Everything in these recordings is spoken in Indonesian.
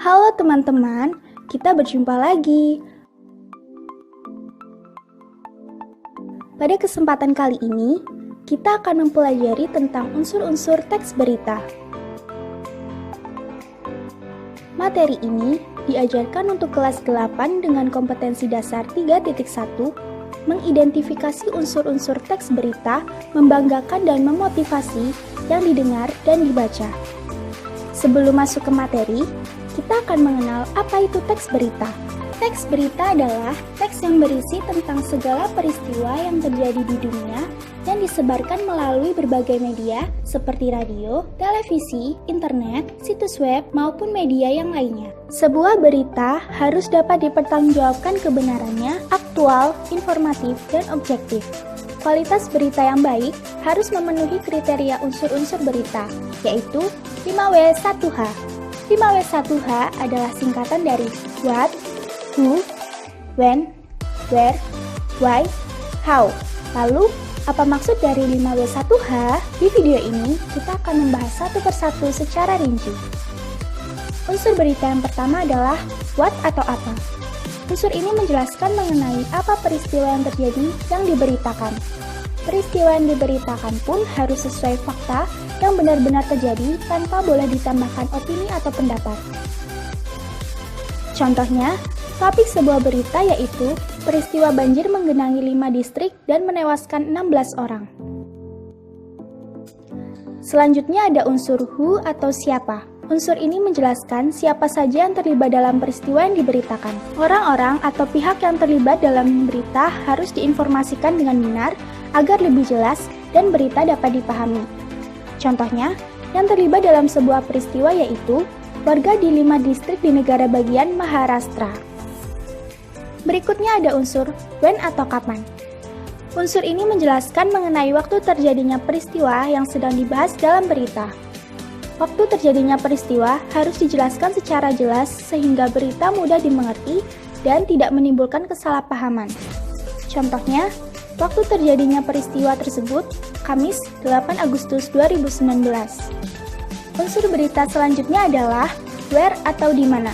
Halo teman-teman, kita berjumpa lagi. Pada kesempatan kali ini, kita akan mempelajari tentang unsur-unsur teks berita. Materi ini diajarkan untuk kelas 8 dengan kompetensi dasar 3.1, mengidentifikasi unsur-unsur teks berita, membanggakan dan memotivasi yang didengar dan dibaca. Sebelum masuk ke materi, kita akan mengenal apa itu teks berita. Teks berita adalah teks yang berisi tentang segala peristiwa yang terjadi di dunia yang disebarkan melalui berbagai media seperti radio, televisi, internet, situs web, maupun media yang lainnya. Sebuah berita harus dapat dipertanggungjawabkan kebenarannya, aktual, informatif, dan objektif. Kualitas berita yang baik harus memenuhi kriteria unsur-unsur berita, yaitu 5W1H. 5W1H adalah singkatan dari what, who, when, where, why, how. Lalu, apa maksud dari 5W1H? Di video ini, kita akan membahas satu persatu secara rinci. Unsur berita yang pertama adalah what atau apa. Unsur ini menjelaskan mengenai apa peristiwa yang terjadi yang diberitakan. Peristiwa yang diberitakan pun harus sesuai fakta yang benar-benar terjadi tanpa boleh ditambahkan opini atau pendapat. Contohnya, topik sebuah berita yaitu peristiwa banjir menggenangi 5 distrik dan menewaskan 16 orang. Selanjutnya ada unsur who atau siapa. Unsur ini menjelaskan siapa saja yang terlibat dalam peristiwa yang diberitakan. Orang-orang atau pihak yang terlibat dalam berita harus diinformasikan dengan benar agar lebih jelas dan berita dapat dipahami. Contohnya, yang terlibat dalam sebuah peristiwa yaitu warga di 5 distrik di negara bagian Maharashtra. Berikutnya ada unsur when atau kapan. Unsur ini menjelaskan mengenai waktu terjadinya peristiwa yang sedang dibahas dalam berita. Waktu terjadinya peristiwa harus dijelaskan secara jelas sehingga berita mudah dimengerti dan tidak menimbulkan kesalahpahaman. Contohnya, waktu terjadinya peristiwa tersebut, Kamis 8 Agustus 2019. Unsur berita selanjutnya adalah where atau di mana.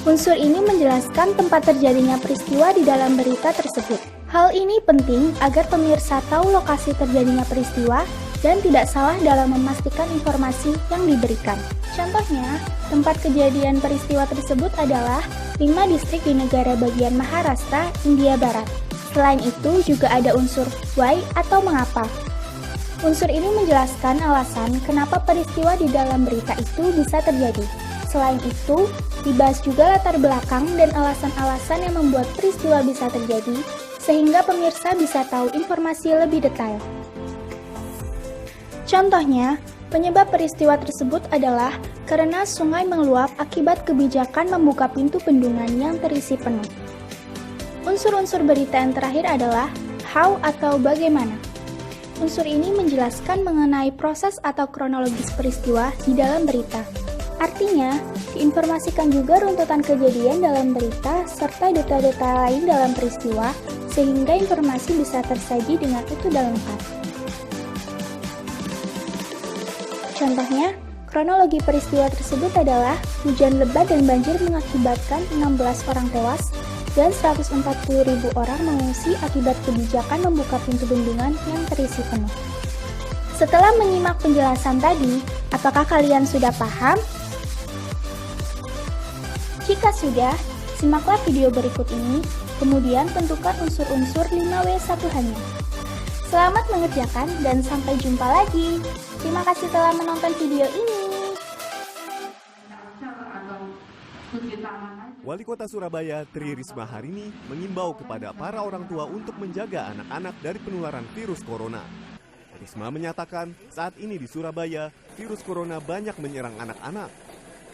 Unsur ini menjelaskan tempat terjadinya peristiwa di dalam berita tersebut. Hal ini penting agar pemirsa tahu lokasi terjadinya peristiwa dan tidak salah dalam memastikan informasi yang diberikan. Contohnya, tempat kejadian peristiwa tersebut adalah 5 distrik di negara bagian Maharashtra, India Barat. Selain itu, juga ada unsur why atau mengapa. Unsur ini menjelaskan alasan kenapa peristiwa di dalam berita itu bisa terjadi. Selain itu, dibahas juga latar belakang dan alasan-alasan yang membuat peristiwa bisa terjadi, sehingga pemirsa bisa tahu informasi lebih detail. Contohnya, penyebab peristiwa tersebut adalah karena sungai meluap akibat kebijakan membuka pintu bendungan yang terisi penuh. Unsur-unsur berita yang terakhir adalah how atau bagaimana. Unsur ini menjelaskan mengenai proses atau kronologis peristiwa di dalam berita. Artinya, diinformasikan juga runtutan kejadian dalam berita serta detail-detail lain dalam peristiwa sehingga informasi bisa tersaji dengan utuh dan lengkap. Contohnya, kronologi peristiwa tersebut adalah hujan lebat dan banjir mengakibatkan 16 orang tewas dan 140.000 orang mengungsi akibat kebijakan membuka pintu bendungan yang terisi penuh. Setelah menyimak penjelasan tadi, apakah kalian sudah paham? Jika sudah, simaklah video berikut ini, kemudian tentukan unsur-unsur 5W1H-nya. Selamat mengerjakan dan sampai jumpa lagi. Terima kasih telah menonton video ini. Wali Kota Surabaya Tri Risma hari ini mengimbau kepada para orang tua untuk menjaga anak-anak dari penularan virus corona. Risma menyatakan saat ini di Surabaya, virus corona banyak menyerang anak-anak.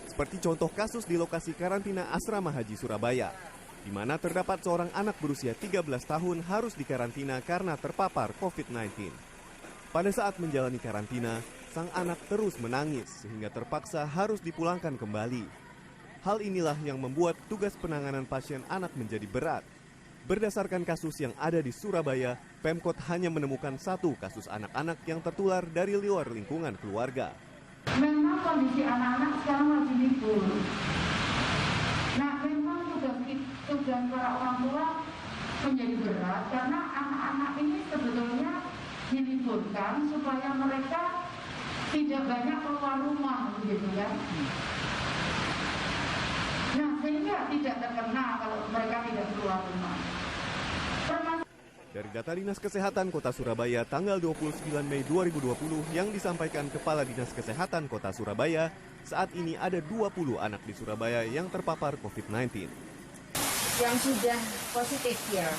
Seperti contoh kasus di lokasi karantina Asrama Haji Surabaya, di mana terdapat seorang anak berusia 13 tahun harus dikarantina karena terpapar COVID-19. Pada saat menjalani karantina, sang anak terus menangis sehingga terpaksa harus dipulangkan kembali. Hal inilah yang membuat tugas penanganan pasien anak menjadi berat. Berdasarkan kasus yang ada di Surabaya, Pemkot hanya menemukan 1 kasus anak-anak yang tertular dari luar lingkungan keluarga. Memang kondisi anak-anak sekarang masih libur. tugas para orang tua menjadi berat karena anak-anak ini sebetulnya diliburkan supaya mereka tidak banyak keluar rumah, begitu ya. Nah, sehingga tidak terkena kalau mereka tidak keluar rumah. Dari data Dinas Kesehatan Kota Surabaya tanggal 29 Mei 2020 yang disampaikan Kepala Dinas Kesehatan Kota Surabaya, saat ini ada 20 anak di Surabaya yang terpapar COVID-19. Yang sudah positif ya,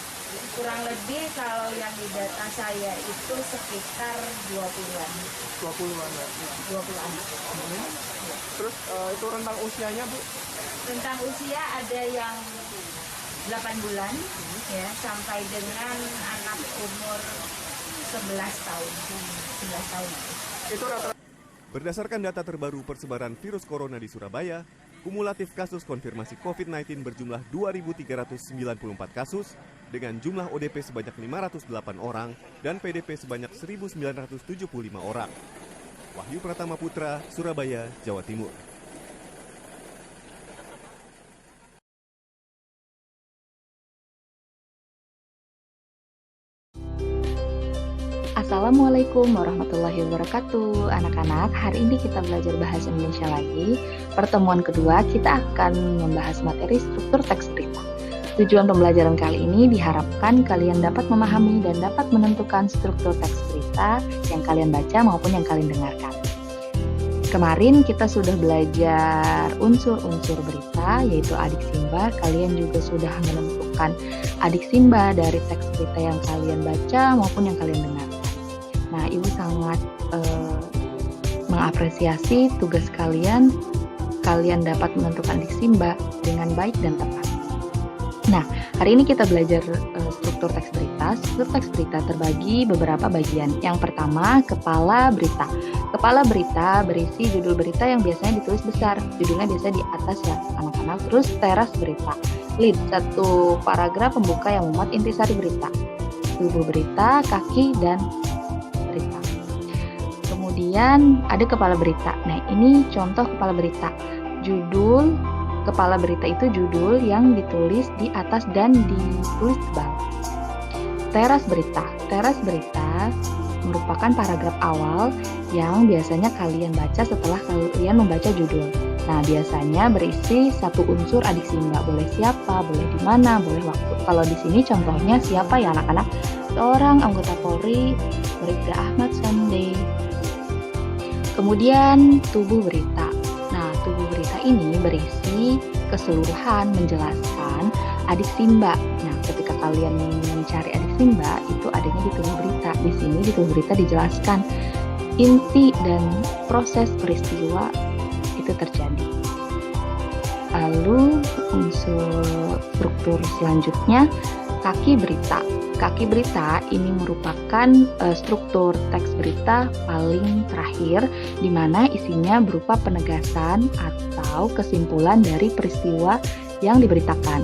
kurang lebih kalau yang di data saya itu sekitar 20-an. 20-an ya? 20 anak. Terus itu rentang usianya Bu? Rentang usia ada yang 8 bulan ya sampai dengan anak umur 11 tahun. 11 tahun. Itu rata-rata. Berdasarkan data terbaru persebaran virus corona di Surabaya, kumulatif kasus konfirmasi COVID-19 berjumlah 2.394 kasus dengan jumlah ODP sebanyak 508 orang dan PDP sebanyak 1.975 orang. Wahyu Pratama Putra, Surabaya, Jawa Timur. Assalamualaikum warahmatullahi wabarakatuh. Anak-anak, hari ini kita belajar bahasa Indonesia lagi. Pertemuan kedua kita akan membahas materi struktur teks berita. Tujuan pembelajaran kali ini diharapkan kalian dapat memahami dan dapat menentukan struktur teks berita yang kalian baca maupun yang kalian dengarkan. Kemarin kita sudah belajar unsur-unsur berita, yaitu adik simba. Kalian juga sudah menentukan adik simba dari teks berita yang kalian baca maupun yang kalian dengarkan. Nah, Ibu sangat mengapresiasi tugas kalian. Kalian dapat menentukan adik simba dengan baik dan tepat. Nah, hari ini kita belajar struktur teks berita. Struktur teks berita terbagi beberapa bagian. Yang pertama, kepala berita. Kepala berita berisi judul berita yang biasanya ditulis besar. Judulnya biasanya di atas ya, anak-anak. Terus teras berita. Lead, satu paragraf pembuka yang memuat intisari berita. Tubuh berita, kaki, dan berita. Kemudian ada kepala berita. Nah, ini contoh kepala berita. Judul kepala berita itu judul yang ditulis di atas dan ditulis tebal. Teras berita. Teras berita merupakan paragraf awal yang biasanya kalian baca setelah kalian membaca judul. Nah, biasanya berisi satu unsur adik simba. Boleh siapa, boleh di mana, boleh waktu. Kalau di sini contohnya siapa ya anak-anak? Seorang anggota Polri, Bribda Ahmad Sunday. Kemudian tubuh berita. Nah, tubuh berita ini berisi keseluruhan menjelaskan adik simba. Nah, ketika kalian mencari adik simba, itu adanya di tubuh berita. Di sini di tubuh berita dijelaskan inti dan proses peristiwa itu terjadi. Lalu unsur struktur selanjutnya, kaki berita. Kaki berita ini merupakan struktur teks berita paling terakhir, di mana isinya berupa penegasan atau kesimpulan dari peristiwa yang diberitakan.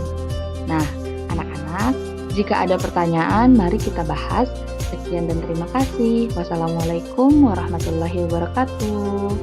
Nah, anak-anak, jika ada pertanyaan, mari kita bahas. Sekian dan terima kasih. Wassalamualaikum warahmatullahi wabarakatuh.